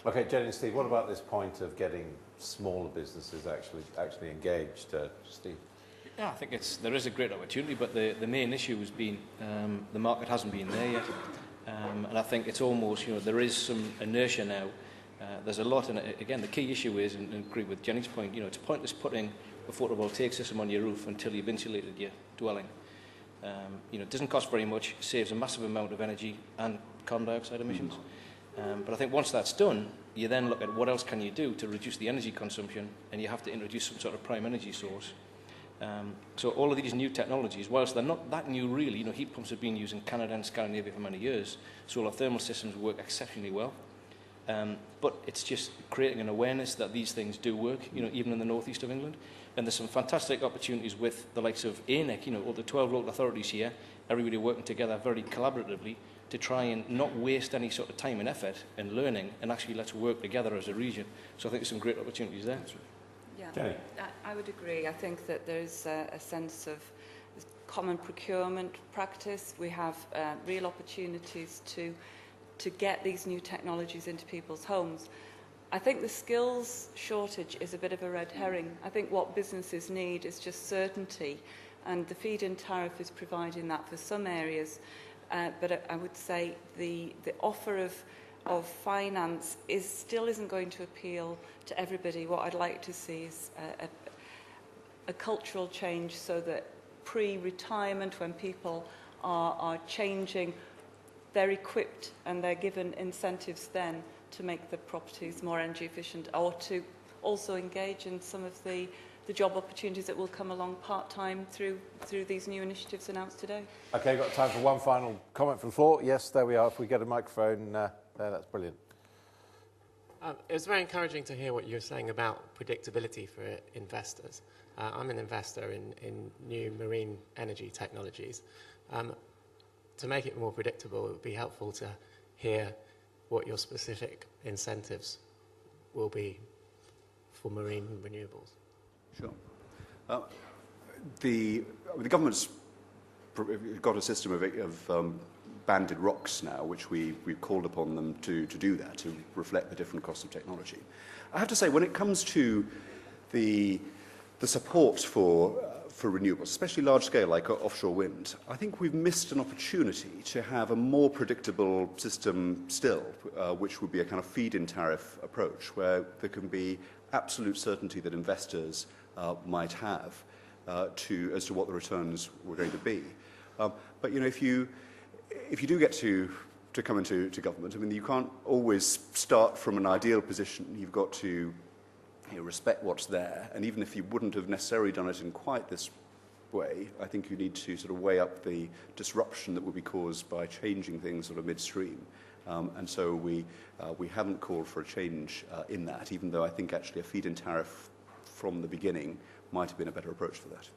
Okay, Jenny and Steve, what about this point of getting smaller businesses actually engaged? Steve? Yeah, I think there is a great opportunity, but the main issue has been the market hasn't been there yet. And I think it's almost, there is some inertia now. There's a lot, and again, the key issue is, and agree with Jenny's point, it's pointless putting a photovoltaic system on your roof until you've insulated your dwelling. It doesn't cost very much, saves a massive amount of energy and carbon dioxide emissions. But I think once that's done, you then look at what else can you do to reduce the energy consumption, and you have to introduce some sort of prime energy source. So all of these new technologies, whilst they're not that new really, heat pumps have been used in Canada and Scandinavia for many years. Solar thermal systems work exceptionally well. But it's just creating an awareness that these things do work, even in the northeast of England. And there's some fantastic opportunities with the likes of ANEC, all the 12 local authorities here, everybody working together very collaboratively to try and not waste any sort of time and effort in learning, and actually let's work together as a region. So I think there's some great opportunities there. Yeah, I would agree. I think that there's a sense of common procurement practice. We have real opportunities to get these new technologies into people's homes. I think the skills shortage is a bit of a red herring. I think what businesses need is just certainty, and the feed-in tariff is providing that for some areas. But I would say the offer of finance still isn't going to appeal to everybody. What I'd like to see is a cultural change, so that pre-retirement, when people are changing, they're equipped and they're given incentives then to make the properties more energy efficient, or to also engage in some of the job opportunities that will come along part-time through these new initiatives announced today. Okay, got time for one final comment from the floor. Yes, there we are. If we get a microphone there, that's brilliant. It was very encouraging to hear what you were saying about predictability for investors. I'm an investor in new marine energy technologies. To make it more predictable, it would be helpful to hear what your specific incentives will be for marine renewables. Sure. The government's got a system of banded rocks now, which we've called upon them to do that, to reflect the different costs of technology. I have to say, when it comes to the support for renewables, especially large scale like offshore wind, I think we've missed an opportunity to have a more predictable system still, which would be a kind of feed-in tariff approach, where there can be absolute certainty that investors might have as to what the returns were going to be. But if you do get to come into government, I mean, you can't always start from an ideal position. You've got to respect what's there, and even if you wouldn't have necessarily done it in quite this way, I think you need to sort of weigh up the disruption that would be caused by changing things sort of midstream. And so we haven't called for a change in that, even though I think actually a feed-in tariff from the beginning might have been a better approach for that.